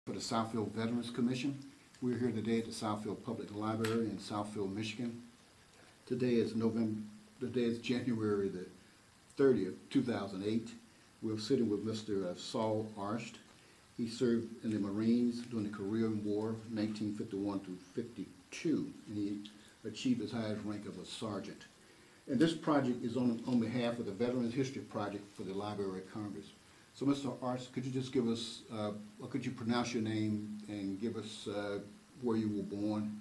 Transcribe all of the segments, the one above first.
For the Southfield Veterans Commission. We're here today at the Southfield Public Library in Southfield, Michigan. Today is January the 30th, 2008. We're sitting with Mr. Saul Arsht. He served in the Marines during the Korean War, 1951 to 52, and he achieved his highest rank of a sergeant. And this project is on behalf of the Veterans History Project for the Library of Congress. So, Mr. Arsht, could you just give us, or could you pronounce your name and give us where you were born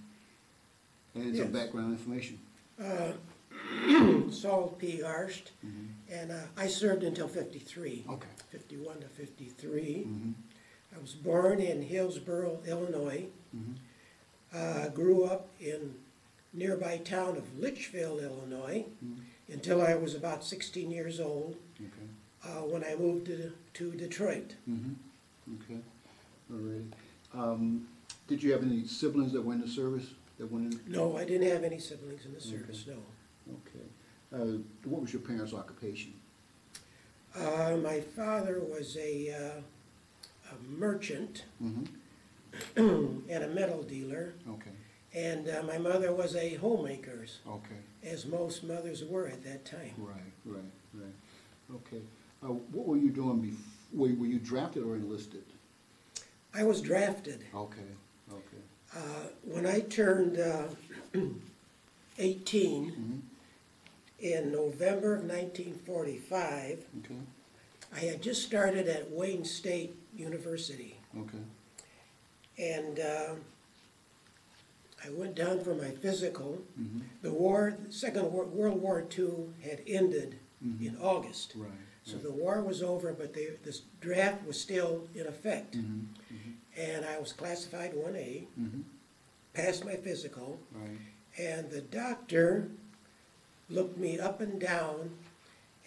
and some background information? Saul P. Arsht, and I served until 53. Okay. 51 to 53. Mm-hmm. I was born in Hillsboro, Illinois. Grew up in nearby town of Litchfield, Illinois, until I was about 16 years old. Okay. When I moved to Detroit. Okay, all right. Did you have any siblings that were in the service? No, I didn't have any siblings in the service, no. Okay. What was your parents' occupation? My father was a merchant and a metal dealer. Okay. And my mother was a homemaker, Okay. as most mothers were at that time. Right. Okay. What were you doing before? Were you drafted or enlisted? I was drafted. Okay. When I turned 18 in November of 1945, Okay. I had just started at Wayne State University. Okay. And I went down for my physical. The Second World War II had ended in August. Right. So the war was over, but this draft was still in effect. And I was classified 1A, passed my physical, Right. and the doctor looked me up and down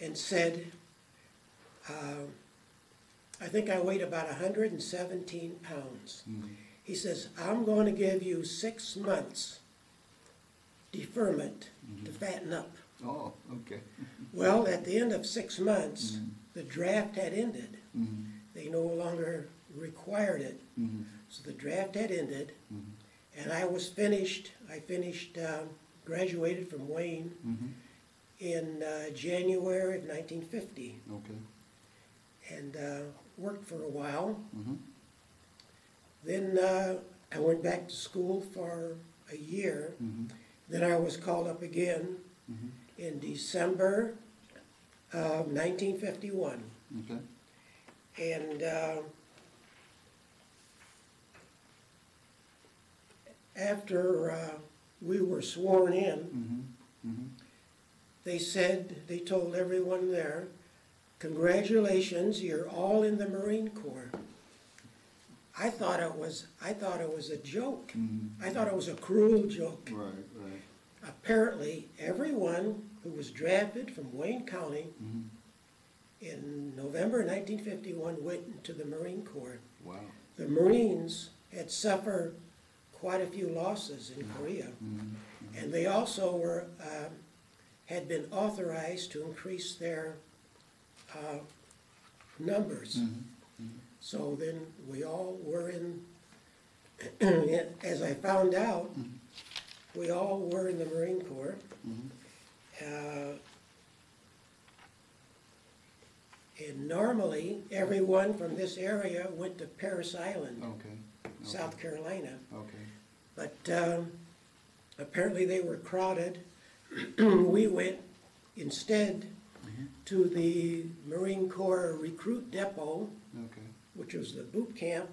and said, I think I weighed about 117 pounds. He says, I'm going to give you 6 months deferment to fatten up. Oh, okay. Well, at the end of 6 months, the draft had ended. They no longer required it. So the draft had ended, and I was finished. I graduated from Wayne in January of 1950. Okay. And worked for a while. Then I went back to school for a year. Then I was called up again in December of 1951. Okay. And after we were sworn in, they told everyone there, congratulations, you're all in the Marine Corps. I thought it was a joke. I thought it was a cruel joke. Right. Apparently, everyone who was drafted from Wayne County in November 1951 went into the Marine Corps. Wow. The Marines had suffered quite a few losses in Korea, and they also had been authorized to increase their numbers. So then we all were in, as I found out, we all were in the Marine Corps. And normally, everyone from this area went to Parris Island, South Carolina. Okay. But apparently they were crowded. We went instead to the Marine Corps Recruit Depot, which was the boot camp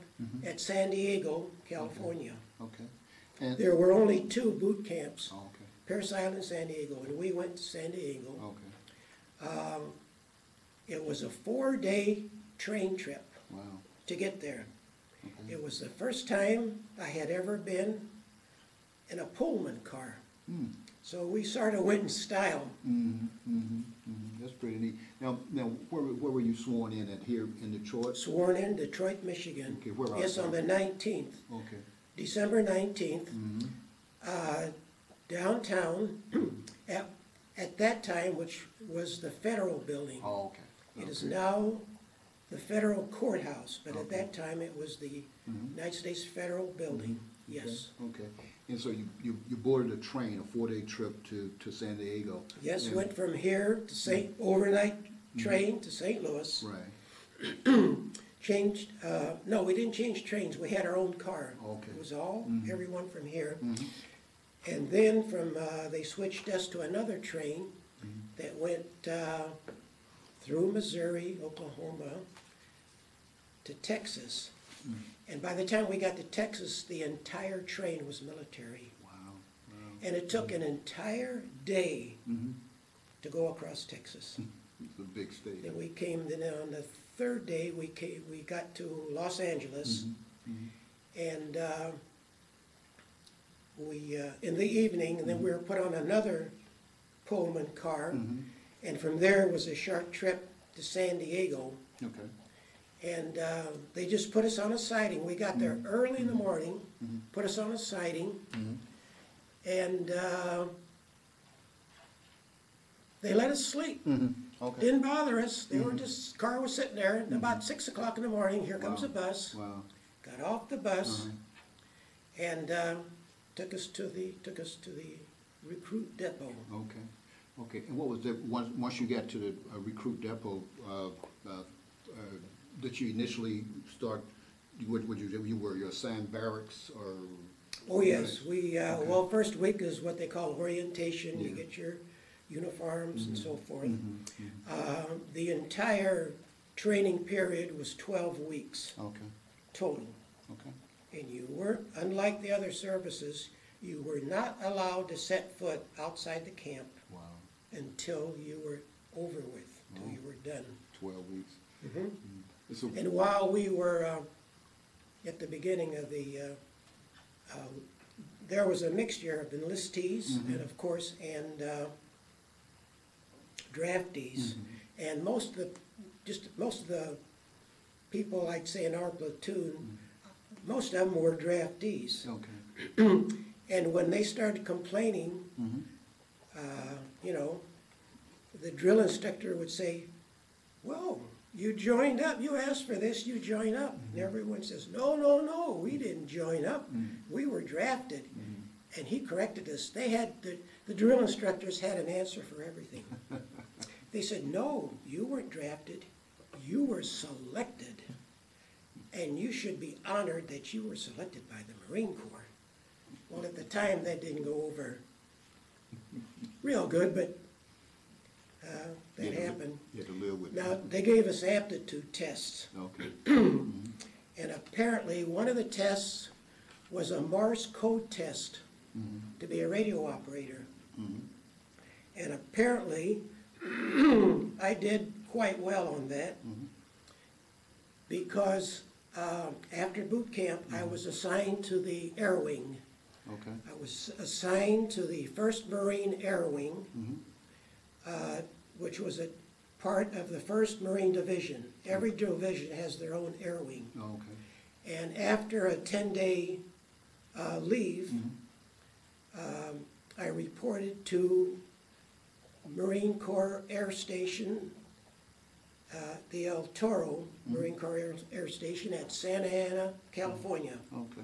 at San Diego, California. Okay. And there were only 2 boot camps, okay. Parris Island and San Diego, and we went to San Diego. Okay. It was a 4-day train trip to get there. Okay. It was the first time I had ever been in a Pullman car. So we sort of went in style. That's pretty neat. Now, where were you sworn in at here in Detroit? Sworn in Detroit, Michigan. Okay, where yes, on the 19th. Okay. December 19th. Downtown, at that time, which was the Federal Building. Oh, okay. It is now the Federal Courthouse, but at that time it was the United States Federal Building, yes. Okay, and so you boarded a train, a 4-day trip to San Diego? Yes, And- went from here to overnight train to St. Louis. Right, Changed, no, we didn't change trains, we had our own car. Okay. It was all, everyone from here. Mhm. And then they switched us to another train that went through Missouri, Oklahoma, to Texas. And by the time we got to Texas, the entire train was military. wow, wow. And it took an entire day Mm-hmm. to go across Texas. It's a big state. Then we came, then on the third day, we got to Los Angeles. And in the evening, and then we were put on another Pullman car. And from there was a short trip to San Diego. Okay. And they just put us on a siding. We got there early in the morning, put us on a siding, and they let us sleep. Okay. Didn't bother us. They were just, car was sitting there, and about 6 o'clock in the morning, here comes a bus. Wow. Got off the bus, and took us to the recruit depot. Okay. Okay. And what was the once you got to the recruit depot? Did you initially start? Would you were you assigned barracks or? Oh yes, well, first week is what they call orientation. You get your uniforms and so forth. The entire training period was 12 weeks Okay. total. Okay. And you weren't, unlike the other services, you were not allowed to set foot outside the camp Wow. until you were over with, until you were done. 12 weeks. So, And while we were at the beginning of there was a mixture of enlistees and of course, and draftees. And most of the people, I'd say in our platoon, most of them were draftees. okay. And when they started complaining, the drill instructor would say, well, you joined up, you asked for this, you join up. And everyone says, no, no, no, we didn't join up, we were drafted. And he corrected us. They had, the drill instructors had an answer for everything. They said, no, you weren't drafted, you were selected. And you should be honored that you were selected by the Marine Corps. Well, at the time, that didn't go over real good, but that happened. You had to live with Now, it. they gave us aptitude tests. Okay. And apparently, one of the tests was a Morse code test to be a radio operator. And apparently, I did quite well on that because after boot camp, I was assigned to the Air Wing. Okay. I was assigned to the 1st Marine Air Wing, which was a part of the 1st Marine Division. Every division has their own air wing. Okay. And after a 10-day leave, I reported to Marine Corps Air Station, the El Toro Marine Corps Air Station at Santa Ana, California. Okay.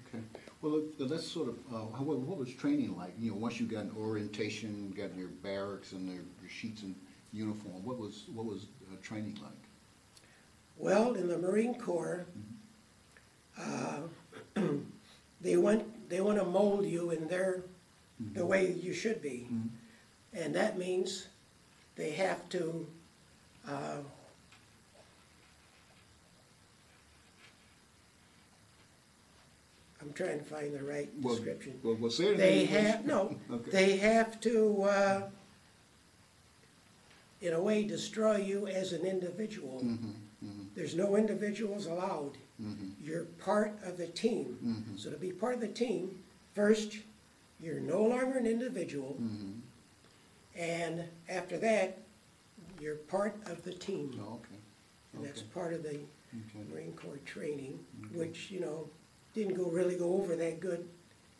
Okay. Well, let's sort of, what was training like? You know, once you got an orientation, got your barracks and your sheets and uniform, what was training like? Well, in the Marine Corps, they want to mold you in the way you should be. And that means they have to I'm trying to find the right description. Well, say it They in English. have, no, Okay. they have to, in a way, destroy you as an individual. There's no individuals allowed. You're part of the team. So to be part of the team, first, you're no longer an individual. And after that, you're part of the team. Oh, okay. And that's Okay. part of the Okay. Marine Corps training, which, didn't really go over that good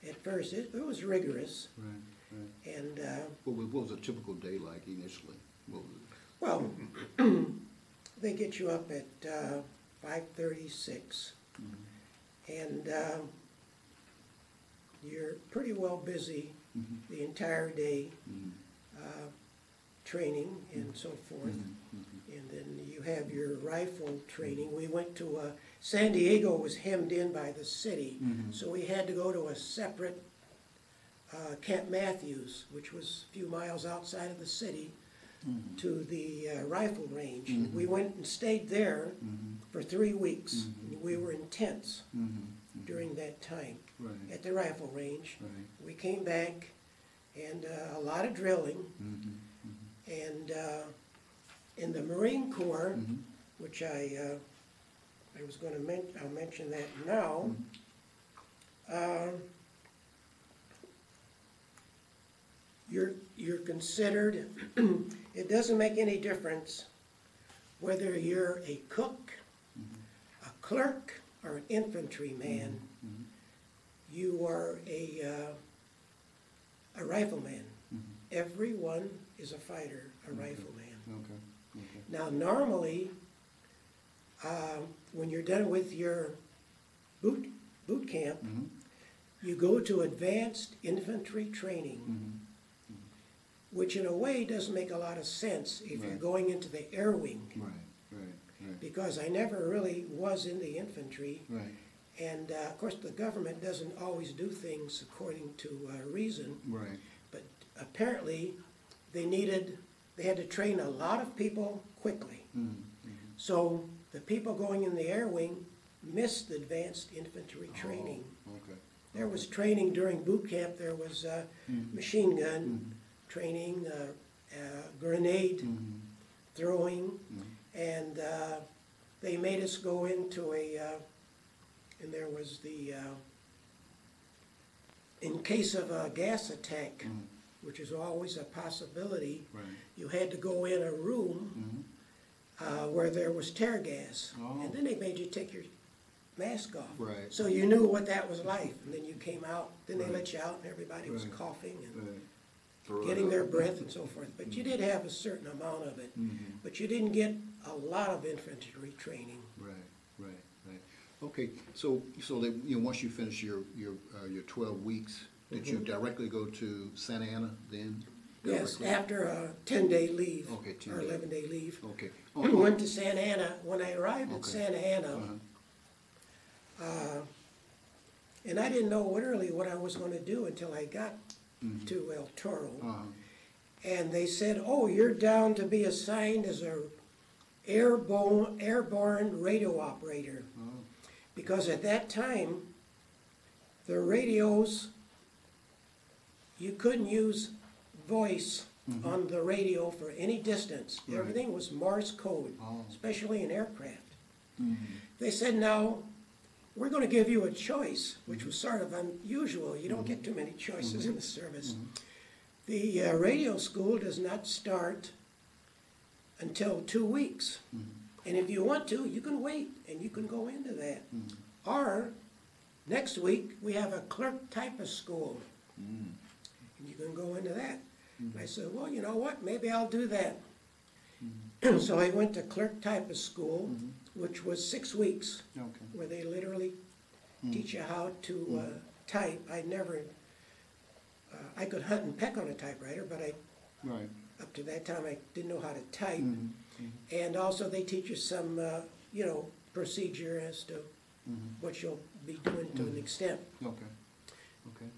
at first. It was rigorous. Right, right. And, What was a typical day like initially? What was it? well, they get you up at 5:36. And you're pretty well busy the entire day, training and so forth. And then you have your rifle training. We went to, San Diego was hemmed in by the city, so we had to go to a separate Camp Matthews, which was a few miles outside of the city, to the rifle range. And we went and stayed there for 3 weeks. And we were in tents during that time at the rifle range. We came back and a lot of drilling. And in the Marine Corps, which I was going to I'll mention that now. You're considered. It doesn't make any difference whether you're a cook, a clerk, or an infantryman. You are a rifleman. Everyone is a fighter, a rifleman. Now, normally, when you're done with your boot camp, you go to advanced infantry training, which in a way doesn't make a lot of sense if you're going into the air wing. Because I never really was in the infantry. And of course, the government doesn't always do things according to reason. But apparently, they had to train a lot of people quickly. So the people going in the air wing missed advanced infantry training. There was training during boot camp. There was machine gun training, grenade throwing, and they made us go into and there was in case of a gas attack, which is always a possibility, you had to go in a room where there was tear gas, and then they made you take your mask off. So you knew what that was like, and then you came out, then they let you out, and everybody was coughing and getting their breath and so forth. But you did have a certain amount of it, but you didn't get a lot of infantry training. Okay, so that, once you finish your 12 weeks, did you directly go to Santa Ana then? Yes, after a 10-day leave, or 11-day leave. We went to Santa Ana. When I arrived at Santa Ana, and I didn't know really what I was going to do until I got to El Toro. And they said, oh, you're down to be assigned as a airborne radio operator. Because at that time, the radios, you couldn't use voice on the radio for any distance. Everything was Morse code, especially in aircraft. They said, now, we're going to give you a choice, which was sort of unusual. You don't get too many choices in the service. The radio school does not start until 2 weeks. And if you want to, you can wait, and you can go into that. Or, next week, we have a clerk typist school, and you can go into that. And I said, well, you know what, maybe I'll do that. So I went to clerk typist school, which was 6 weeks, where they literally teach you how to type. I could hunt and peck on a typewriter, but up to that time I didn't know how to type. And also they teach you some, procedure as to what you'll be doing to an extent.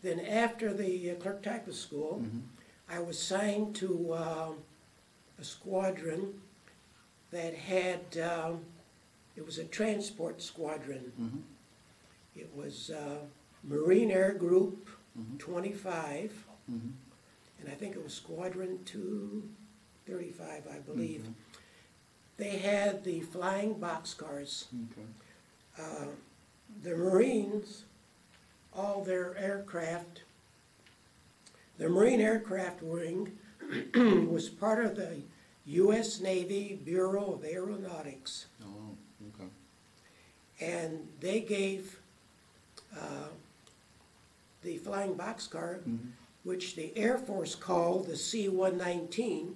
Then after the clerk typist school, I was assigned to a squadron that had, it was a transport squadron. It was Marine Air Group 25, and I think it was Squadron 235, I believe. They had the flying boxcars. The Marines, all their aircraft, the Marine Aircraft Wing was part of the U.S. Navy Bureau of Aeronautics. And they gave the flying boxcar, which the Air Force called the C-119,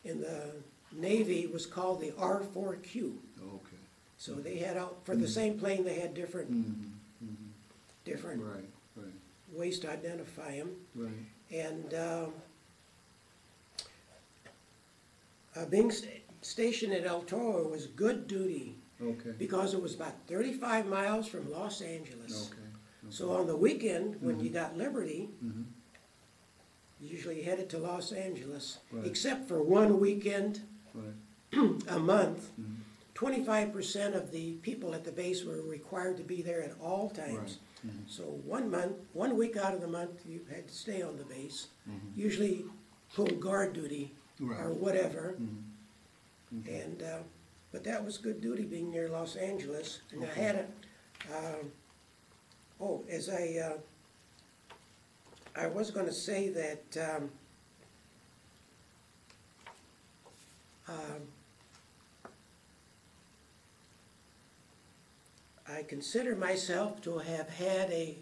in the Navy was called the R-4Q. So they had out, for the same plane, they had different, different Right, right, ways to identify them. right. And being stationed at El Toro was good duty Okay, because it was about 35 miles from Los Angeles. okay. So on the weekend, when you got liberty, Mhm. you usually headed to Los Angeles, Right. except for one weekend Right. a month. 25% of the people at the base were required to be there at all times. Right. So 1 month, 1 week out of the month, you had to stay on the base, usually pull guard duty or Right. whatever. Okay. And, but that was good duty being near Los Angeles. And I had a, as I was gonna say that, I consider myself to have had a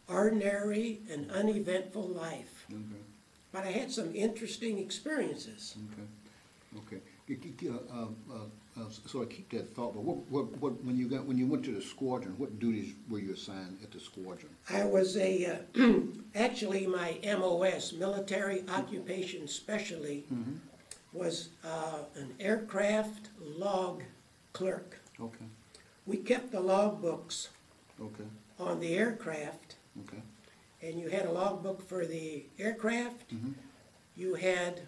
ordinary and uneventful life, Okay. but I had some interesting experiences. Okay. So I keep that thought, but when you went to the squadron, what duties were you assigned at the squadron? I was a, actually my MOS, Military Occupation Specialty, was an aircraft log clerk. Okay, We kept the log books okay, on the aircraft, okay. and you had a log book for the aircraft. You had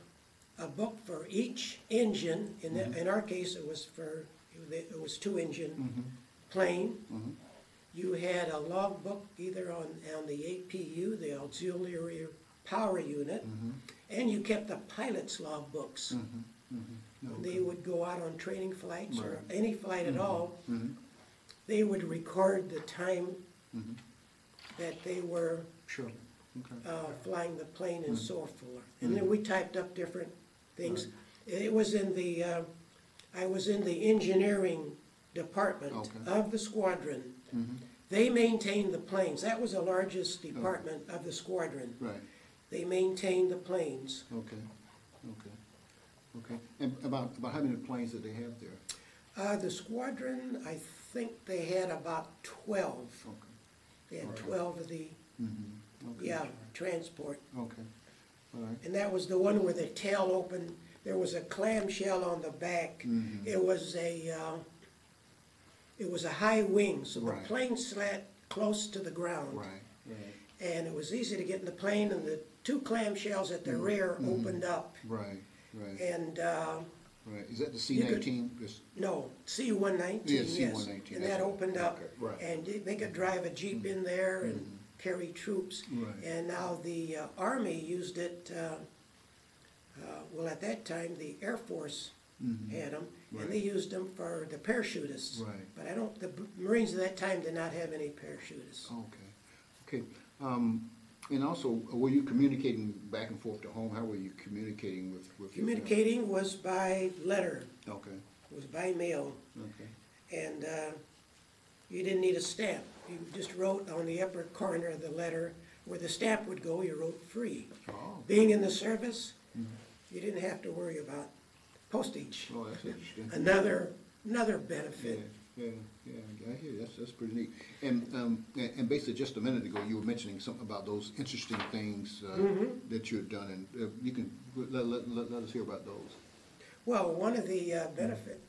a book for each engine. In our case, it was 2-engine plane. You had a log book either on the APU, the auxiliary power unit, and you kept the pilot's log books. When they would go out on training flights or any flight at all, they would record the time that they were Sure, okay. flying the plane and so forth. And then we typed up different things. It was in the, I was in the engineering department Okay. of the squadron. They maintained the planes. That was the largest department of the squadron. Right, They maintained the planes. okay, okay, okay. And about how many planes did they have there? The squadron, I think they had about 12. Okay. They had All right. 12 of the, Okay. yeah, transport. Okay, all right. And that was the one where the tail opened. There was a clamshell on the back. It was a high wing, so the Right. plane sat close to the ground. Right, right, And it was easy to get in the plane, and the two clamshells at the rear opened up. right, right, And, right. Is that the you could- C-19? no, C-119, Yeah, yes. C-119, And that's that right. opened up. Okay, right. And they could drive a Jeep in there and carry troops. Right. And now the Army used it, well, at that time, the Air Force had them, Right. and they used them for the parachutists. Right. But the Marines at that time did not have any parachutists. Okay, okay. And also, were you communicating back and forth to home? How were you communicating with your family? Communicating was by letter, Okay, was by mail, okay, and you didn't need a stamp. You just wrote on the upper corner of the letter where the stamp would go, you wrote free. oh, Being in the service, you didn't have to worry about postage. oh, that's interesting. Another Yeah, benefit. yeah, I hear you. That's pretty neat. And basically, just a minute ago, you were mentioning something about those interesting things that you had done, and you can let us hear about those. Well, one of the benefit,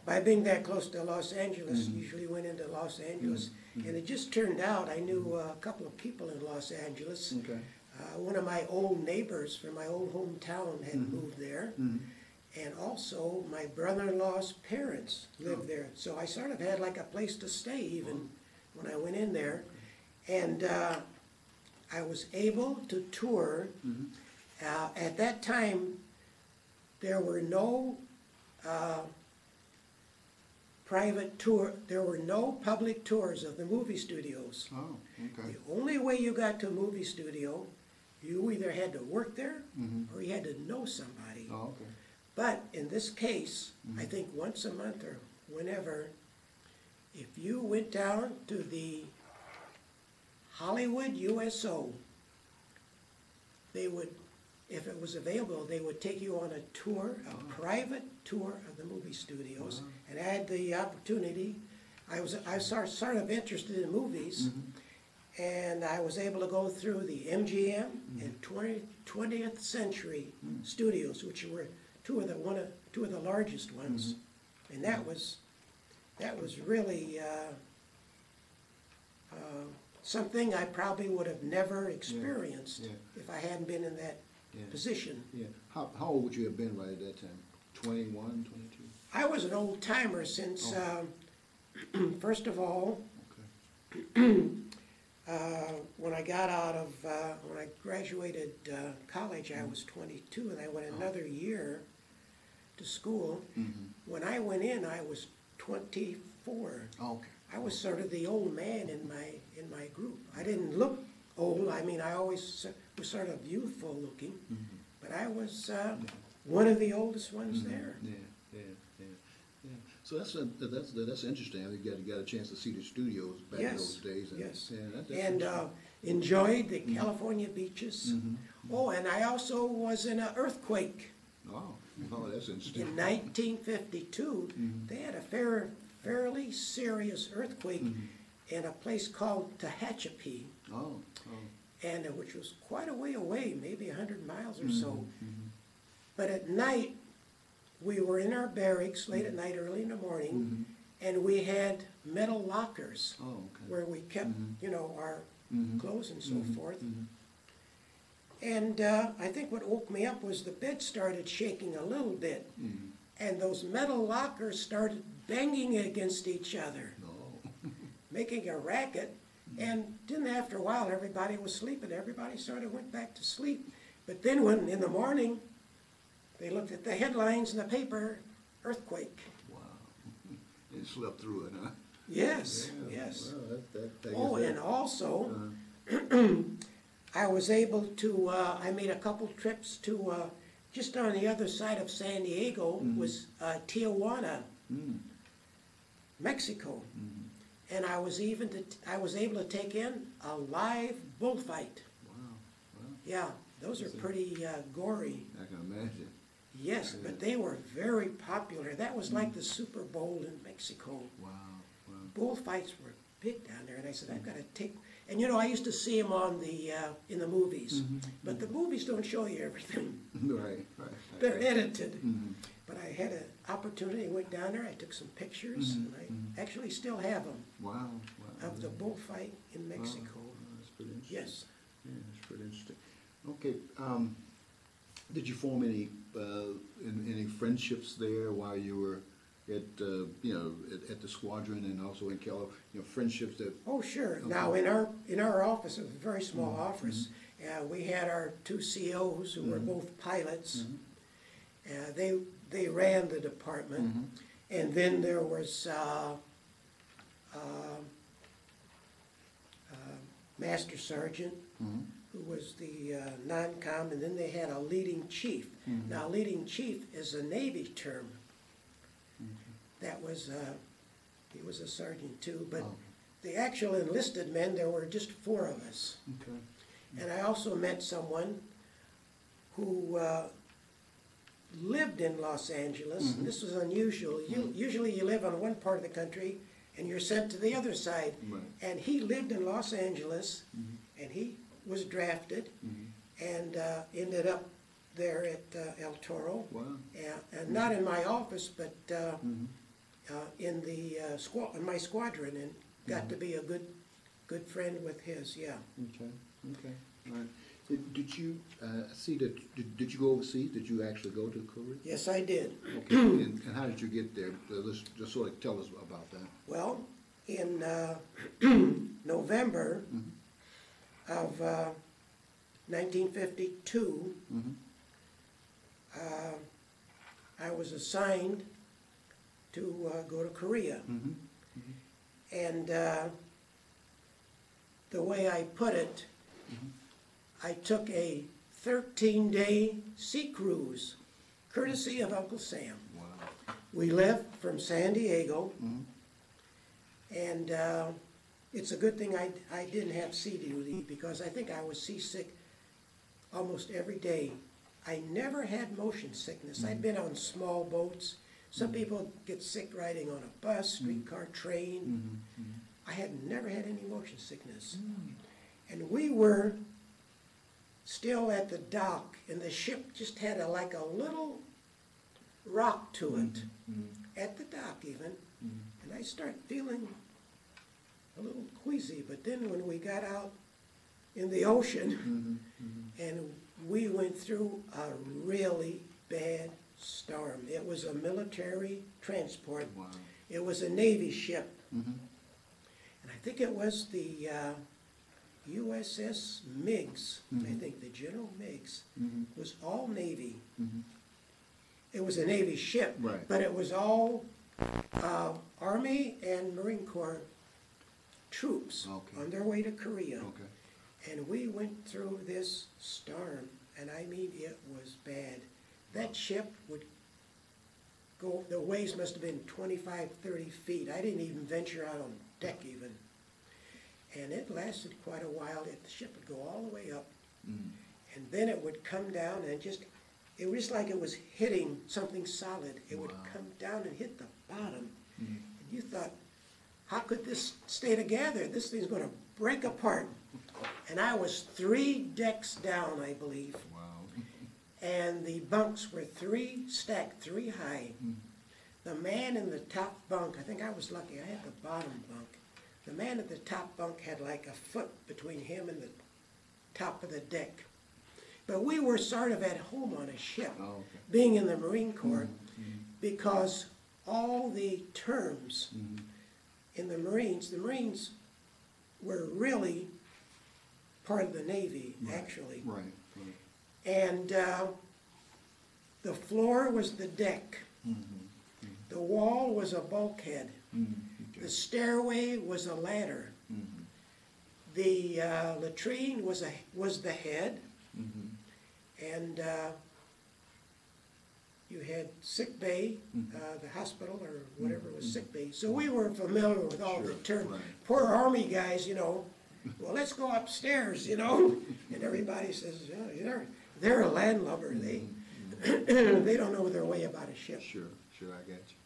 by being that close to Los Angeles, usually went into Los Angeles, and it just turned out I knew a couple of people in Los Angeles. Okay. One of my old neighbors from my old hometown had moved there, and also my brother-in-law's parents lived there. So I sort of had like a place to stay even when I went in there. And I was able to tour. At that time, there were no there were no public tours of the movie studios. Oh, okay. The only way you got to a movie studio, you either had to work there or you had to know somebody. Oh, okay. But in this case, I think once a month or whenever, if you went down to the Hollywood USO, they would if it was available, they would take you on a tour, a private tour of the movie studios. And I had the opportunity, I was sort of interested in movies, and I was able to go through the MGM and 20th Century Studios, which were two of the largest ones. And that was really something I probably would have never experienced if I hadn't been in that position. Yeah. How old would you have been right at that time? 21, 22? I was an old timer since, first of all, when I got out of, when I graduated college, I was 22, and I went another year to school. When I went in, I was 24. Okay. I was sort of the old man in my group. I didn't look old. I mean, I always was sort of youthful looking, but I was one of the oldest ones there. Yeah. So that's interesting. You got a chance to see the studios back in those days. And, Yes. that's And enjoyed the California beaches. Oh, and I also was in an earthquake. Oh, that's interesting. In 1952, they had a fairly serious earthquake in a place called Tehachapi, and which was quite a way away, maybe 100 miles or so. But at night, we were in our barracks late at night, early in the morning, and we had metal lockers where we kept, you know, our clothes and so forth. And I think what woke me up was the bed started shaking a little bit, and those metal lockers started banging against each other, making a racket. And then after a while, everybody was sleeping. Everybody sort of went back to sleep. But then when in the morning, they looked at the headlines in the paper, earthquake. Wow. And slept through it, huh? Yes, Yeah. yes. Well, And also, I was able to, I made a couple trips to, just on the other side of San Diego was Tijuana, Mexico. And I was able to take in a live bullfight. Wow. Yeah, those are pretty gory. I can imagine. Yes, but they were very popular. That was like the Super Bowl in Mexico. Wow. Bullfights were big down there, and I said, I've got to take. And you know, I used to see them on the in the movies, but the movies don't show you everything. Right. They're edited. But I had an opportunity. Went down there. I took some pictures, and I actually still have them. Wow. Of the bullfight in Mexico. Wow. That's pretty interesting. Yes. Yeah, that's pretty interesting. Okay. Did you form any friendships there while you were at at the squadron and also in Keller? Friendships that. Oh, sure. Now in our office, it was a very small office. We had our two COs who were both pilots. They ran the department, and then there was Master Sergeant, who was the non-com, and then they had a leading chief. Now, leading chief is a Navy term. That was, he was a sergeant too, but the actual enlisted men, there were just 4 of us. Okay. And I also met someone who lived in Los Angeles. And this was unusual. Usually you live on one part of the country and you're sent to the other side. Right. And he lived in Los Angeles, and he was drafted and ended up there at El Toro. Wow. And not in my office, but in the in my squadron, and got to be a good friend with his. Yeah. Okay. All right. Did you see that? Did you go overseas? Did you actually go to Korea? Yes, I did. Okay. And how did you get there? Let's just sort of tell us about that. Well, in November of 1952, I was assigned to go to Korea. And the way I put it, I took a 13-day sea cruise, courtesy of Uncle Sam. Wow. We left from San Diego, and it's a good thing I didn't have sea duty, because I think I was seasick almost every day I never had motion sickness. I'd been on small boats. Some people get sick riding on a bus, streetcar, train. I had never had any motion sickness. And we were still at the dock, and the ship just had like a little rock to it, at the dock even. And I started feeling a little queasy, but then when we got out in the ocean, and we went through a really bad storm. It was a military transport. Wow. It was a Navy ship. And I think it was the USS Meigs, I think the General Meigs, was all Navy. It was a Navy ship, Right. but it was all Army and Marine Corps troops Okay. on their way to Korea. Okay. And we went through this storm, and I mean, it was bad. That ship would go, the waves must have been 25, 30 feet. I didn't even venture out on deck even. And it lasted quite a while. The ship would go all the way up, and then it would come down and just, it was like it was hitting something solid. It would come down and hit the bottom. And you thought, how could this stay together? This thing's going to break apart. And I was 3 decks down, I believe. Wow. And the bunks were 3 stacked, 3 high. The man in the top bunk, I think I was lucky, I had the bottom bunk. The man at the top bunk had like a foot between him and the top of the deck. But we were sort of at home on a ship, being in the Marine Corps, because all the terms in the Marines were really part of the Navy, actually. Right. And the floor was the deck. The wall was a bulkhead. The stairway was a ladder. The latrine was the head. And you had sick bay, the hospital or whatever was sick bay. So we were familiar with all the terms. Right. Poor Army guys, you know, well, let's go upstairs, you know. And everybody says, oh, they're a landlubber. They they don't know their way about a ship. Sure, I got you.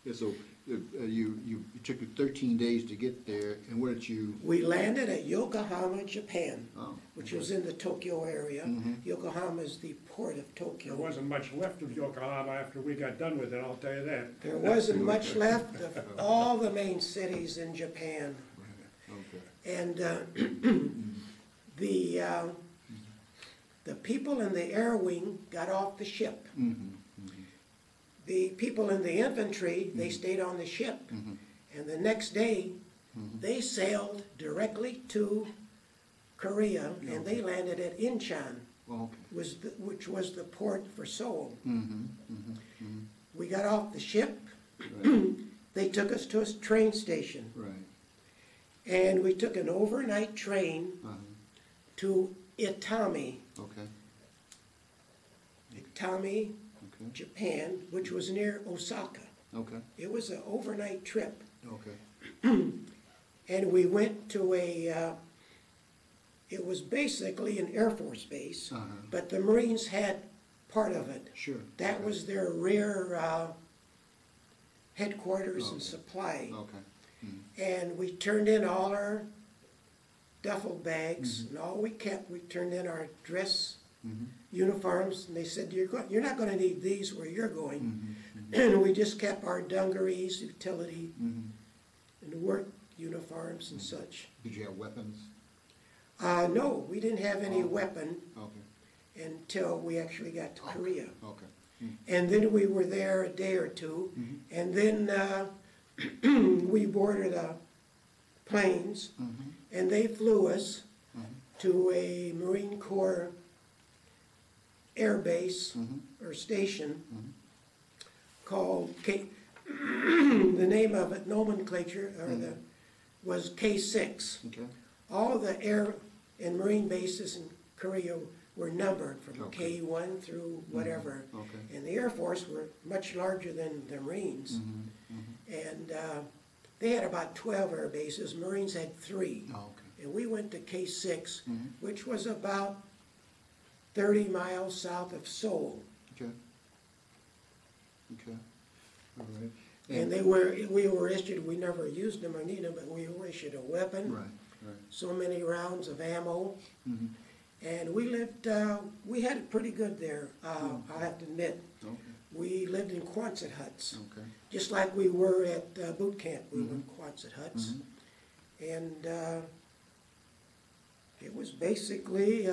Yeah. So you took you 13 days to get there, and where did you? We landed at Yokohama, Japan, which okay. was in the Tokyo area. Yokohama is the port of Tokyo. There wasn't much left of Yokohama after we got done with it, I'll tell you that. There wasn't much left of all the main cities in Japan. Okay. And the people in the air wing got off the ship. The people in the infantry, they stayed on the ship. And the next day, they sailed directly to Korea, and they landed at Incheon, which was the port for Seoul. We got off the ship. They took us to a train station. And we took an overnight train to Itami. Itami, Japan, which was near Osaka. It was an overnight trip. And we went to it was basically an Air Force base, but the Marines had part of it. Sure. That was their rear headquarters and supply. And we turned in all our duffel bags, and all we kept, we turned in our dress uniforms, and they said, you're not going to need these where you're going. And we just kept our dungarees, utility, and work uniforms and such. Did you have weapons? No, we didn't have any weapon until we actually got to Korea. And then we were there a day or two, and then we boarded planes, and they flew us to a Marine Corps air base or station called the name of it, nomenclature, was K6. All the air and marine bases in Korea were numbered from K1 through whatever. And the Air Force were much larger than the Marines. And they had about 12 air bases. Marines had 3. And we went to K6, which was about 30 miles south of Seoul. Okay. Okay. All right. And we were issued, we never used them or needed them, but we were issued a weapon, Right, right. so many rounds of ammo, Mm-hmm. and we lived, we had it pretty good there, I'll have to admit. Okay. We lived in Quonset huts, Okay. just like we were at boot camp, we were in Quonset huts. Mhm. And it was basically,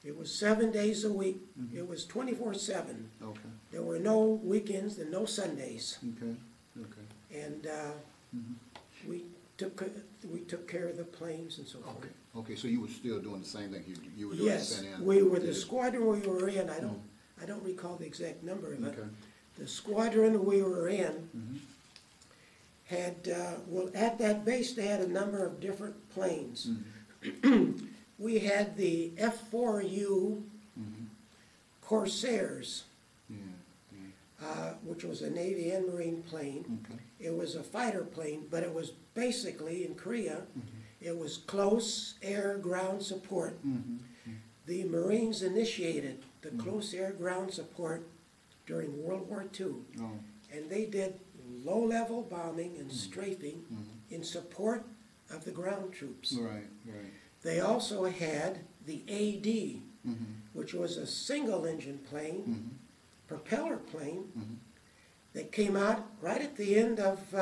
it was 7 days a week, it was 24/7. Okay. There were no weekends and no Sundays. Okay. Okay. And we took care of the planes and so forth. Okay. Okay. So you were still doing the same thing you were doing at Yes, Santa Ana? we were the squadron we were in. I don't recall the exact number of it. Okay. The squadron we were in Mhm. had well, at that base they had a number of different planes. Mhm. We had the F-4U Mhm. Corsairs, Yeah. Yeah. which was a Navy and Marine plane. Okay. It was a fighter plane, but it was basically, in Korea, it was close air ground support. Mhm. The Marines initiated the close air ground support during World War II, Oh. and they did low-level bombing and strafing in support of the ground troops. Right. Right. They also had the AD, Mhm. which was a single-engine plane, Mhm. propeller plane, Mhm. that came out right at the end of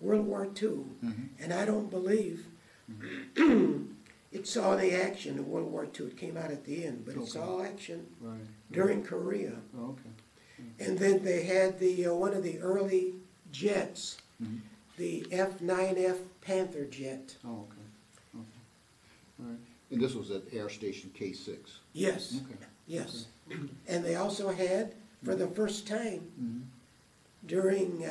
World War II. Mhm. And I don't believe it saw any action in World War II. It came out at the end, but it Okay. saw action Right. during Korea. Oh, okay. And then they had the one of the early jets, Mhm. the F-9F Panther jet. Oh, okay. Okay. All right. And this was at Air Station K6? Yes, Okay. yes. And they also had, for the first time Mhm. during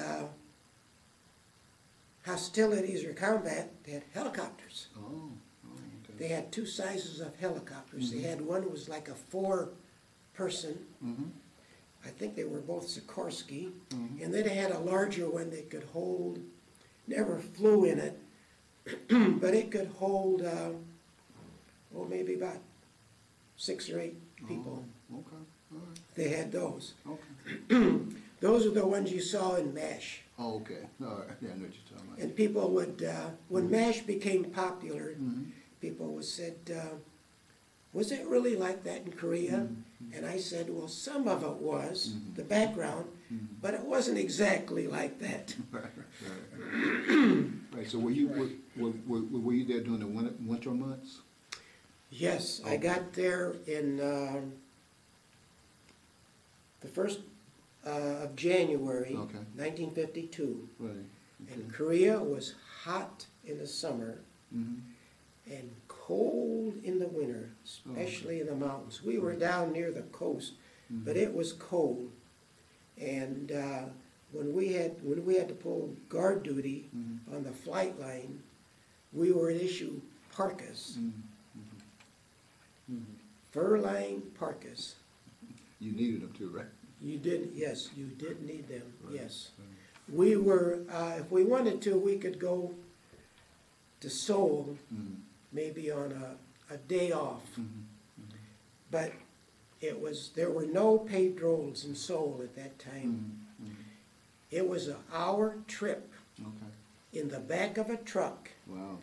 hostilities or combat, they had helicopters. Oh, okay. They had two sizes of helicopters. They had one was like a four-person. Mhm. I think they were both Sikorsky. Mhm. And then they had a larger one that could hold, never flew in it, but it could hold, maybe about 6 or 8 people. Oh, okay. All right. They had those. Okay. Those are the ones you saw in MASH. Oh, okay. All right. Yeah, I know what you're talking about. And people would, when MASH became popular, Mhm. people would said, was it really like that in Korea? And I said, well, some of it was, the background, but it wasn't exactly like that. Right, right. Right, so were you there during the winter months? Yes, I got there in the 1st of January, Okay. 1952. Right. And Korea was hot in the summer Mhm. and cold in the winter, especially in the mountains. We were down near the coast, but it was cold. And when we had to pull guard duty on the flight line, we were issued parkas, fur-lined parkas. You needed them too, right? You did, yes, you did need them, Right. yes. We were, if we wanted to, we could go to Seoul, Mhm. maybe on a day off. Mhm. But there were no paved roads in Seoul at that time. Mhm. It was an hour trip Okay. in the back of a truck. Wow.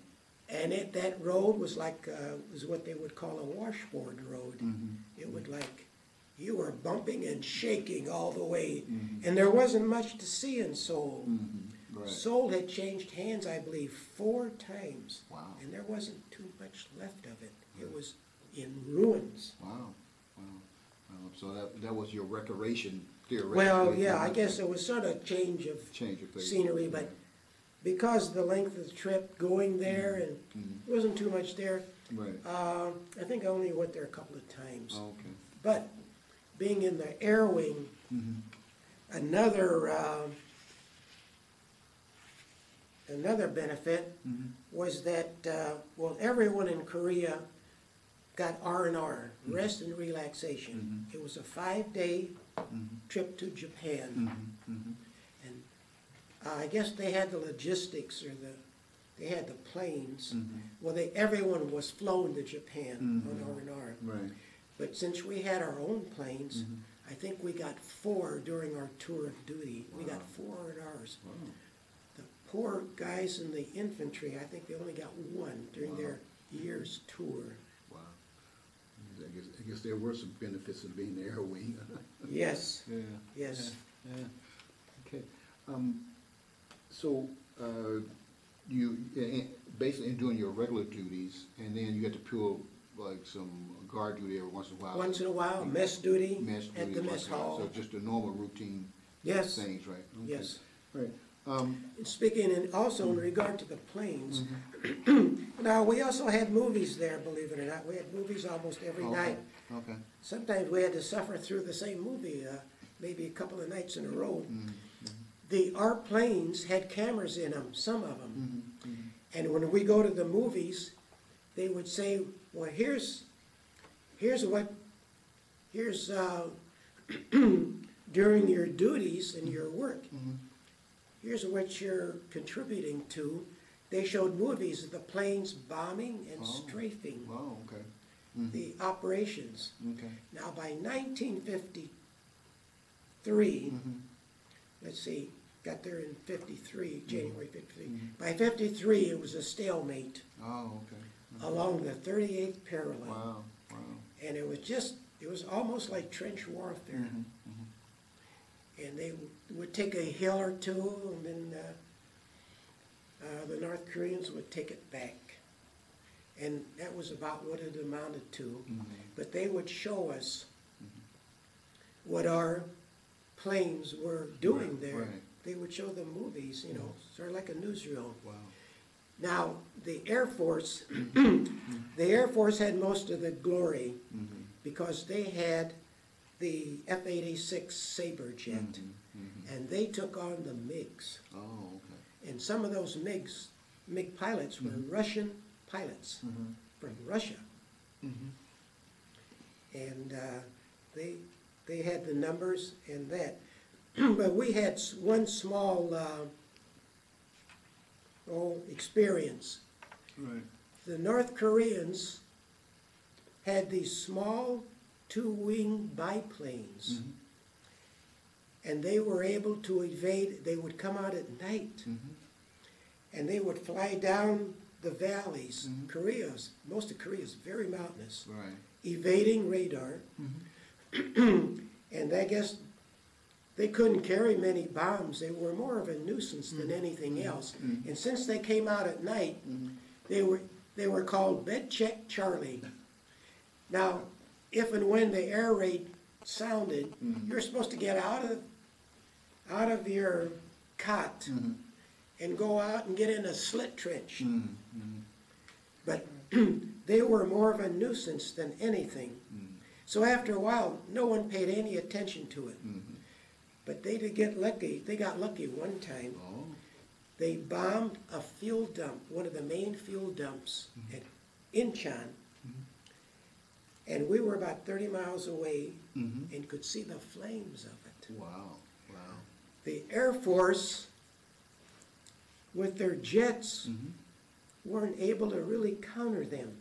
And that road was like, was what they would call a washboard road. Mhm. It would like, you were bumping and shaking all the way. Mhm. And there wasn't much to see in Seoul. Mhm. Right. Seoul had changed hands, I believe, 4 times. Wow. And there wasn't too much left of it. It was in ruins. Wow. Wow. So that was your recreation theoretically. Well, yeah, I guess it was sort of change of Phase. scenery, but because of the length of the trip going there and there wasn't too much there, Right. I think I only went there a couple of times. Oh, okay. But being in the air wing, another benefit was that, everyone in Korea got R&R, rest and relaxation. It was a 5-day trip to Japan. And I guess they had the logistics or they had the planes. Mhm. Well, everyone was flown to Japan on Mhm. R&R. Right. But since we had our own planes, Mhm. I think we got 4 during our tour of duty. We got Wow. 4 R&Rs. Wow. The poor guys in the infantry, I think they only got 1 during Wow. their year's tour. Wow. I guess there were some benefits of being the air wing. Yes, Yeah. yes. Yeah. Yeah. Okay. So, you, basically in doing your regular duties, and then you get to pull like some guard duty every once in a while. Once in a while, mess duty Mess at duty the once mess in a while. hall. So just the normal routine Yes, things, right? Okay. yes. Right. And speaking and also in regard to the planes, Mm-hmm. now we also had movies there, believe it or not. We had movies almost every Okay. night. Okay. Sometimes we had to suffer through the same movie, maybe a couple of nights in a row. Mm-hmm. Our planes had cameras in them, some of them. Mm-hmm. Mm-hmm. And when we go to the movies, they would say, well, here's during your duties and your work, Mm-hmm. here's what you're contributing to. They showed movies of the planes bombing and Oh. strafing Wow, okay. Mm-hmm. the operations. Okay. Now, by 1953, Mm-hmm. let's see, got there in 53, January 53. Mhm. By 53, it was a stalemate Oh, okay. along the 38th parallel. Wow, wow. And it was almost like trench warfare. Mhm, mhm. And they would take a hill or two, and then the North Koreans would take it back. And that was about what it amounted to. Mhm. But they would show us what our planes were doing Right, there. right. They would show the movies, you know, sort of like a newsreel. Wow. Now, the Air Force, the Air Force had most of the glory Mhm. because they had the F-86 Sabre jet, Mhm, mhm. and they took on the MiGs. Oh, okay. And some of those MiG pilots were Russian pilots Mhm. from Russia. Mhm. And they had the numbers and that. But we had one small experience. Right. The North Koreans had these small 2-wing biplanes, Mhm. and they were able to evade. They would come out at night, Mhm. and they would fly down the valleys. Mhm. Most of Korea is very mountainous, Right. evading radar. Mhm. And I guess they couldn't carry many bombs. They were more of a nuisance than anything else. Mhm. And since they came out at night, Mhm. they were called Bed Check Charlie. Now, if and when the air raid sounded, Mhm. you're supposed to get out of your cot Mhm. and go out and get in a slit trench. Mhm. Mhm. But they were more of a nuisance than anything. Mhm. So after a while, no one paid any attention to it. Mhm. But they did get lucky. They got lucky one time. Oh. They bombed a fuel dump, one of the main fuel dumps at Incheon. And we were about 30 miles away Mhm. and could see the flames of it. Wow. Wow. The Air Force, with their jets, Mhm. weren't able to really counter them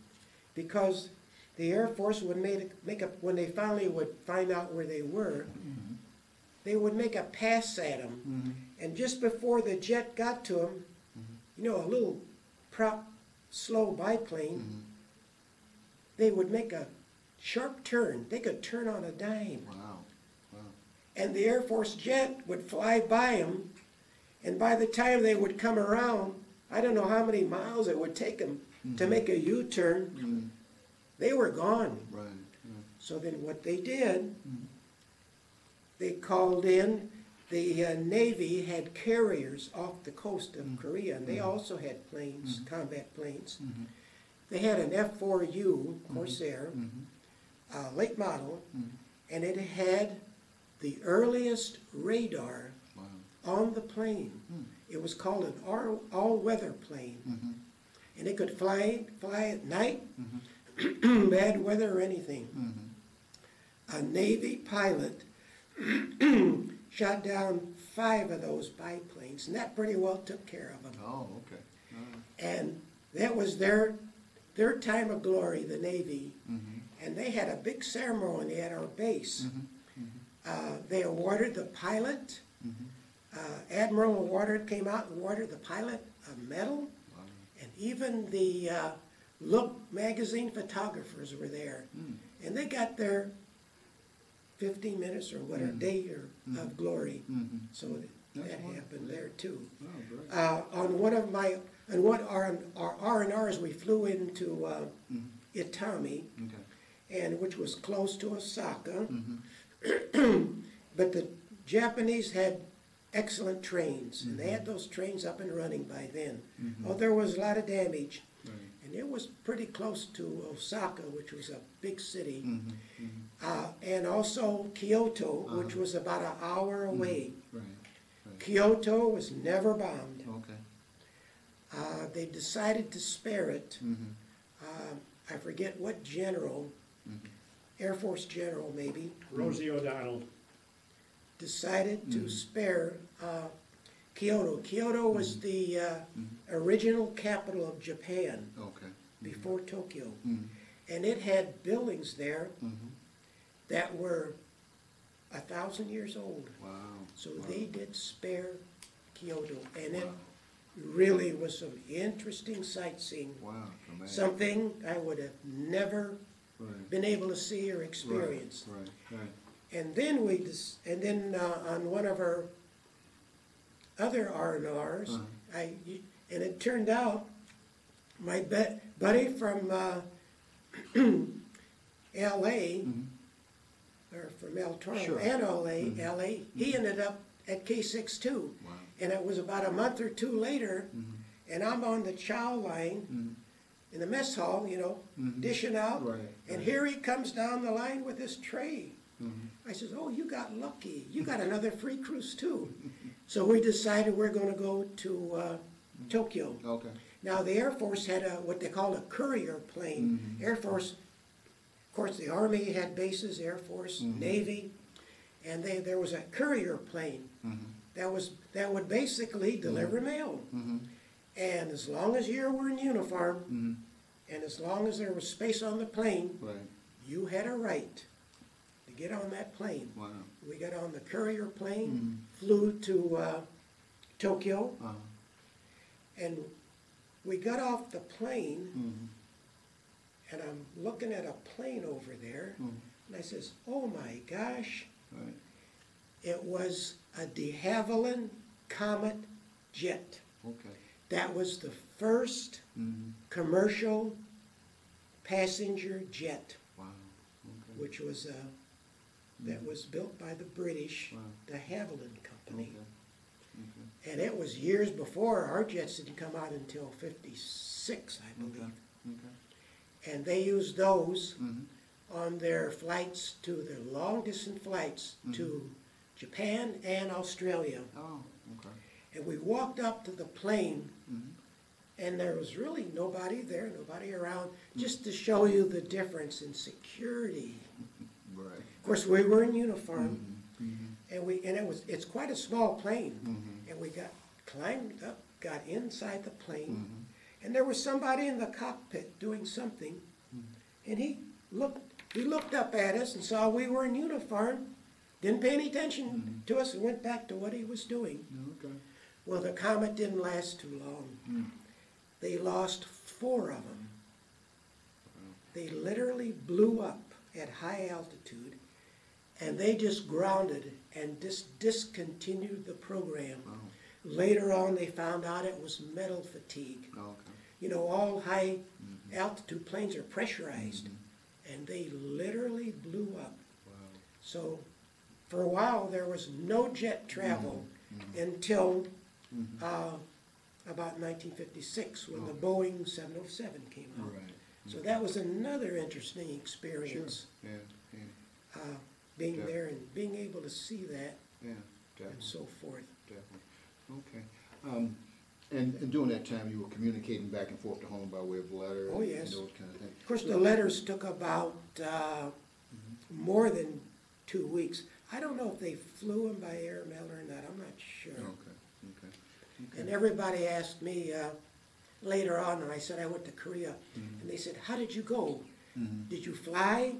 because the Air Force would when they finally would find out where they were, Mhm. they would make a pass at them. Mhm. And just before the jet got to them, you know, a little prop slow biplane, Mhm. they would make a sharp turn. They could turn on a dime. Wow. Wow. And the Air Force jet would fly by them, and by the time they would come around, I don't know how many miles it would take them to make a U-turn, Mhm. they were gone. Right. Yeah. So then what they did, they called in, the Navy had carriers off the coast of Korea, and they also had planes, combat planes. Mhm. They had an F-4U Corsair, Mhm. late model, Mhm. and it had the earliest radar Wow. on the plane. It was called an all-weather plane, Mhm. and it could fly at night, Mhm. bad weather or anything. Mhm. A Navy pilot shot down 5 of those biplanes, and that pretty well took care of them. Oh, okay. All right. And that was their time of glory, the Navy. And they had a big ceremony at our base. They awarded the pilot, Admiral came out and awarded the pilot a medal. Wow. And even the Look magazine photographers were there. And they got their 15 minutes or whatever, day of glory. So that happened there too. Oh, great. On one of my, on one our R&Rs, we flew into Itami, and which was close to Osaka. But the Japanese had excellent trains, and they had those trains up and running by then. Oh, there was a lot of damage, and it was pretty close to Osaka, which was a big city, and also Kyoto, which was about an hour away. Kyoto was never bombed. They decided to spare it. I forget what general, Air Force general maybe, Rosie O'Donnell. decided to spare Kyoto. Kyoto was the original capital of Japan before Tokyo. And it had buildings there that were 1,000 years old. Wow. So they did spare Kyoto, and it really was some interesting sightseeing. Wow. Tremendous. Something I would have never been able to see or experience. Right. And then on one of our other R&Rs, and it turned out my buddy from L.A. Or from El Toro and L.A. He ended up at K6 too. Wow. And it was about a month or two later, and I'm on the chow line in the mess hall, you know, dishing out. And here he comes down the line with his tray. I says, oh, you got lucky. You got another free cruise too. So we decided we're going to go to Tokyo. Now the Air Force had what they called a courier plane. Air Force, of course, the Army had bases, Air Force, Navy, and there was a courier plane that would basically deliver mail. And as long as you were in uniform, and as long as there was space on the plane, you had a right to get on that plane. Wow. We got on the courier plane, flew to Tokyo, and we got off the plane, and I'm looking at a plane over there, and I says, oh my gosh, it was a de Havilland Comet jet. That was the first commercial passenger jet, which was that was built by the British, de Havilland Company. And it was years before. Our jets didn't come out until '56, I believe. And they used those on their flights their long-distance flights to Japan and Australia. And we walked up to the plane, and there was really nobody there, nobody around, just to show you the difference in security. Of course, we were in uniform, and it's quite a small plane, and we climbed up, got inside the plane, and there was somebody in the cockpit doing something, and he looked up at us and saw we were in uniform, didn't pay any attention to us, and went back to what he was doing. Well, the Comet didn't last too long. They lost 4 of them. They literally blew up at high altitude, and they just grounded and discontinued the program. Later on, they found out it was metal fatigue. You know, all high altitude planes are pressurized, and they literally blew up. So for a while, there was no jet travel until about 1956, when the Boeing 707 came out. So that was another interesting experience. Being there and being able to see that, and so forth. And during that time, you were communicating back and forth to home by way of letter. Oh, yes. And those kind of things. Of course, the letters took about more than 2 weeks. I don't know if they flew them by air mail or not, I'm not sure. Okay. And everybody asked me later on, and I said I went to Korea, and they said, how did you go? Did you fly?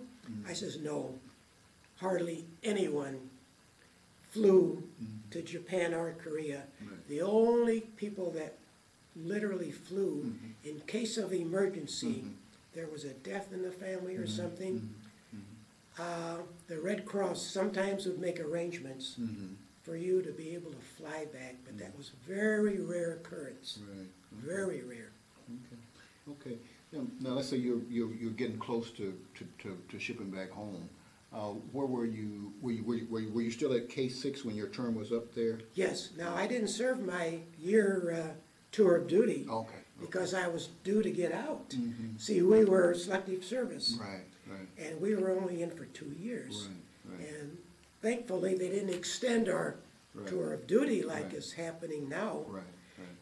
I says, no, hardly anyone flew to Japan or Korea. Right. The only people that literally flew in case of emergency, there was a death in the family or something, the Red Cross sometimes would make arrangements for you to be able to fly back, but that was very rare occurrence. Right. Very rare. Okay. Now let's say you're getting close to shipping back home. Where were you? Were you still at K6 when your term was up there? Yes. Now, I didn't serve my year tour of duty Okay. because I was due to get out. See, we were selective service, Right. and we were only in for 2 years. Right. And thankfully, they didn't extend our tour of duty like is happening now. Right.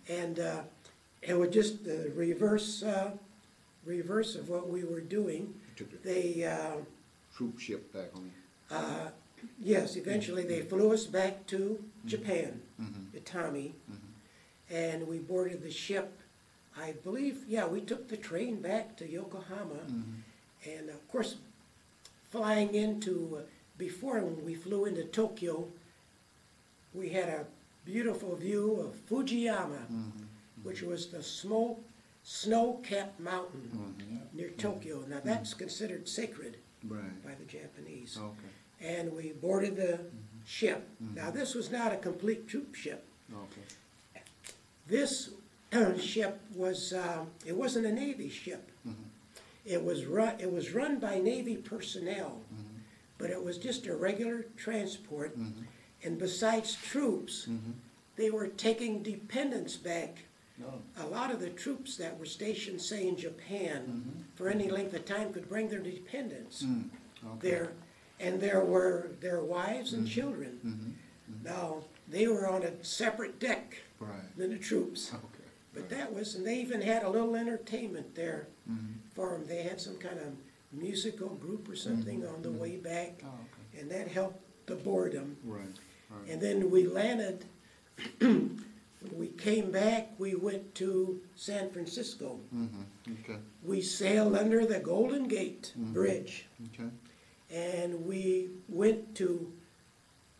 And it was just the reverse of what we were doing. They Troop ship back home. yes, eventually they flew us back to Japan, Itami, and we boarded the ship. I believe, we took the train back to Yokohama, and of course, flying into, before when we flew into Tokyo, we had a beautiful view of Fujiyama, which was the snow-capped mountain near Tokyo. Now that's considered sacred by the Japanese. Okay. And we boarded the ship. Now this was not a complete troop ship. Okay. This ship was, it wasn't a Navy ship. It was run by Navy personnel, but it was just a regular transport. And besides troops, they were taking dependents back. A lot of the troops that were stationed, say, in Japan, for any length of time could bring their dependents there. And there were their wives and children. Now, they were on a separate deck than the troops. Okay. But that was, and they even had a little entertainment there for them. They had some kind of musical group or something on the way back, and that helped the boredom. Right. And then we landed, when we came back, we went to San Francisco. Okay. We sailed under the Golden Gate Bridge, Okay. and we went to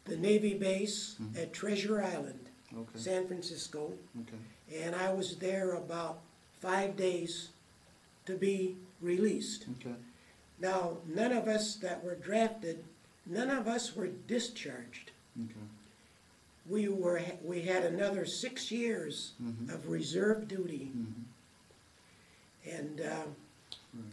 the Navy base at Treasure Island, Okay. San Francisco. Okay. And I was there about 5 days to be released. Okay. Now, none of us that were drafted, none of us were discharged. Okay. We had another 6 years of reserve duty. And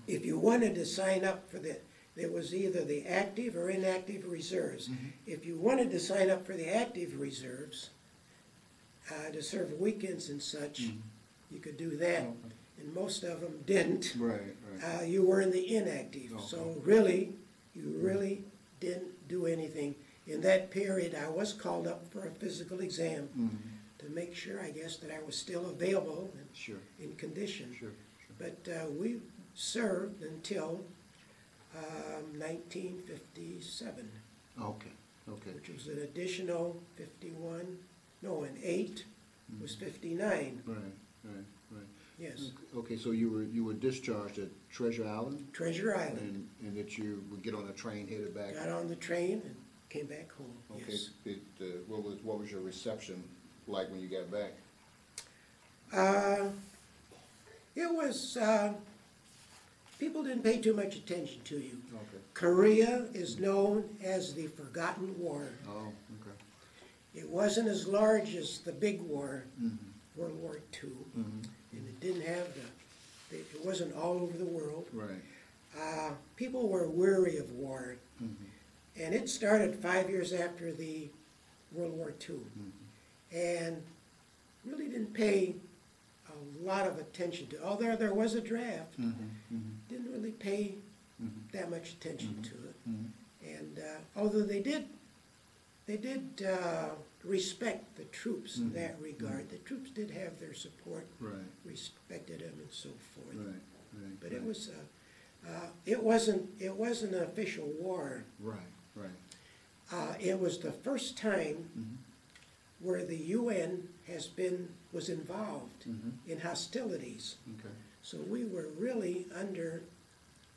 if you wanted to sign up for there was either the active or inactive reserves. If you wanted to sign up for the active reserves, to serve weekends and such, you could do that, and most of them didn't. Right. You were in the inactive, so really, you really didn't do anything. In that period, I was called up for a physical exam to make sure, I guess, that I was still available and in condition. Sure. But we served until 1957, Okay. which was an additional 51. No, an 8 was 59. Right. Yes. Okay, so you were discharged at Treasure Island? Treasure Island. And that you would get on a train headed back? Got on the train and came back home. Okay. Yes. What was your reception like when you got back? It was, people didn't pay too much attention to you. Okay. Korea is known as the Forgotten War. Oh, okay. It wasn't as large as the big war, World War II, and it didn't have it wasn't all over the world. Right. People were weary of war, and it started 5 years after the World War II, and really didn't pay a lot of attention to, although there was a draft, didn't really pay that much attention to it. And although they did respect the troops in that regard. The troops did have their support, respected them and so forth. But it was, it wasn't an official war. It was the first time where the UN was involved in hostilities. Okay. So we were really under,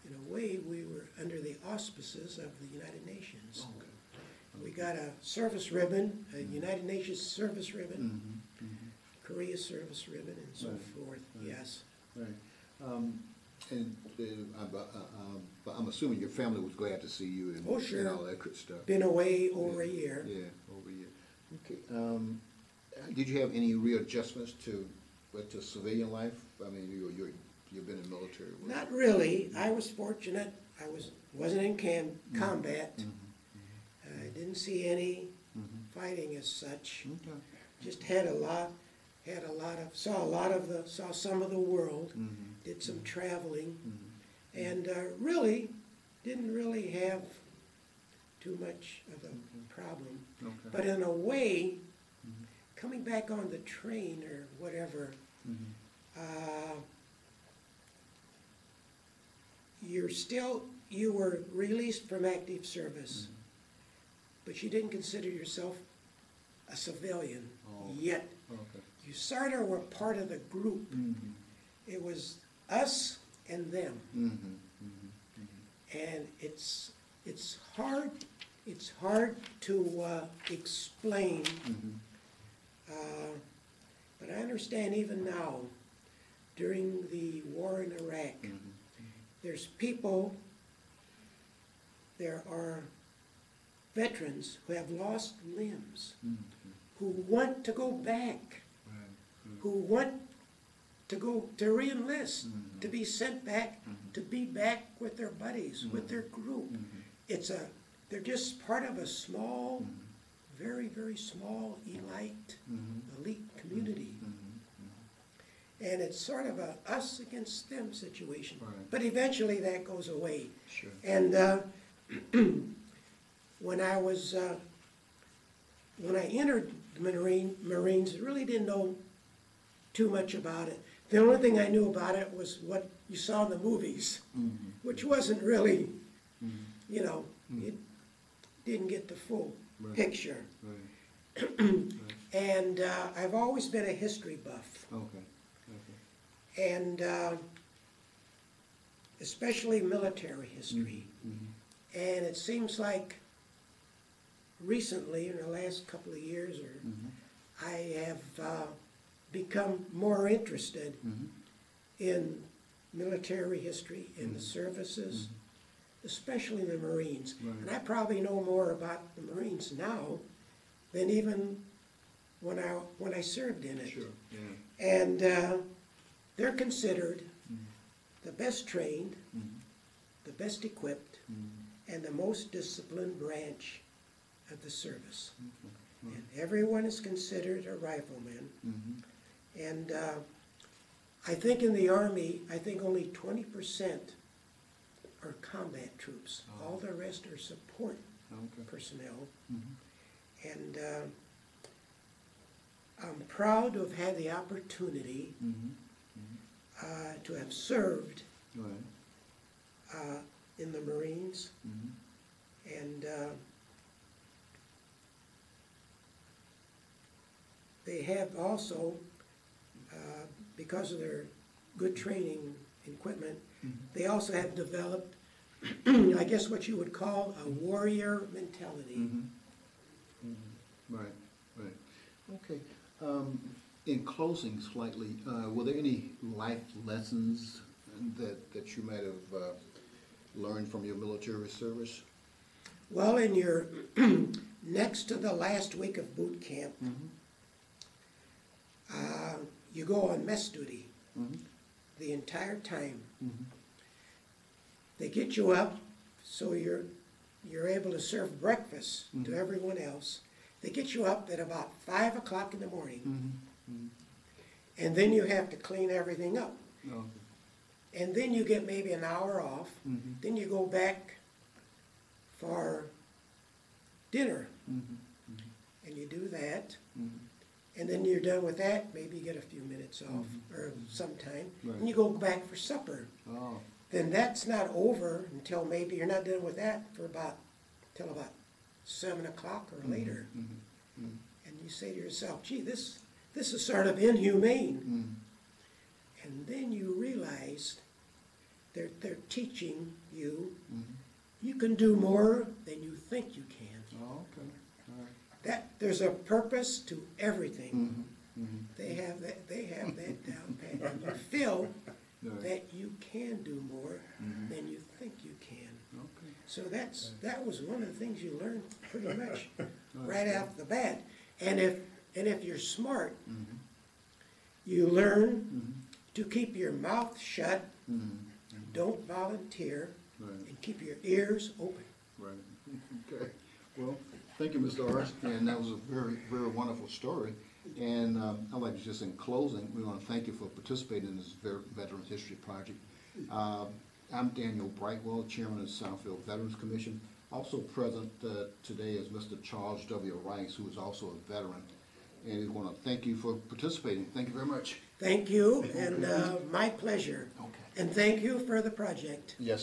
in a way, we were under the auspices of the United Nations. Okay. We got a service ribbon, a United Nations service ribbon, Korea service ribbon, and so Right. forth, Right. yes. Right. But I'm assuming your family was glad to see you and, Oh, sure. and all that good stuff. Been away over a year. Yeah, over a year. Okay. Did you have any readjustments to civilian life? I mean, you've been in the military. Not really. I was fortunate. Wasn't in combat. I didn't see any fighting as such. Okay. Just saw some of the world, did some traveling, and really didn't really have too much of a problem. Okay. But in a way, coming back on the train or whatever, you were released from active service, but you didn't consider yourself a civilian yet. Okay. You sort of were part of the group. It was us and them. And it's hard to explain, but I understand even now, during the war in Iraq, there are veterans who have lost limbs, who want to go back, who want to go to re-enlist, to be sent back, to be back with their buddies, with their group. They're just part of a small, very, very small, elite community. And it's sort of a us against them situation. Right. But eventually that goes away. Sure. And when I entered the Marines, really didn't know too much about it. The only thing I knew about it was what you saw in the movies, which wasn't really, it didn't get the full picture. Right. And I've always been a history buff. Okay. And especially military history. And it seems like recently, in the last couple of years, I have become more interested in military history, in the services, especially the Marines. Right. And I probably know more about the Marines now than even when I served in it. Sure. Yeah. And they're considered the best trained, the best equipped, and the most disciplined branch of the service. And everyone is considered a rifleman. And I think in the Army, only 20% are combat troops. All the rest are support personnel. And I'm proud to have had the opportunity to have served in the Marines. And they have also, because of their good training equipment, they also have developed, I guess what you would call a warrior mentality. Right. Okay. In closing slightly, were there any life lessons that you might have learned from your military service? Well, in your next to the last week of boot camp, you go on mess duty the entire time. They get you up so you're able to serve breakfast to everyone else. They get you up at about 5 o'clock in the morning, and then you have to clean everything up. And then you get maybe an hour off. Then you go back for dinner, and you do that. And then you're done with that, maybe you get a few minutes off, or some time, and you go back for supper. Then that's not over until maybe you're not done with that for till about 7 o'clock or later. And you say to yourself, gee, this is sort of inhumane. And then you realize they're teaching you, you can do more than you think you can. Oh, okay, all right. That there's a purpose to everything. They have that down pat, and you feel Right. that you can do more than you think you can. Okay. So that was one of the things you learned pretty much right off the bat. And if you're smart, you learn to keep your mouth shut, don't volunteer, Right. and keep your ears open. Right, okay. Well, thank you, Mr. Arsht, and that was a very, very wonderful story. And I'd like to just, in closing, we want to thank you for participating in this Veterans History Project. I'm Daniel Brightwell, Chairman of the Southfield Veterans Commission. Also present today is Mr. Charles W. Rice, who is also a veteran. And we want to thank you for participating. Thank you very much. Thank you, and my pleasure. Okay. And thank you for the project. Yes.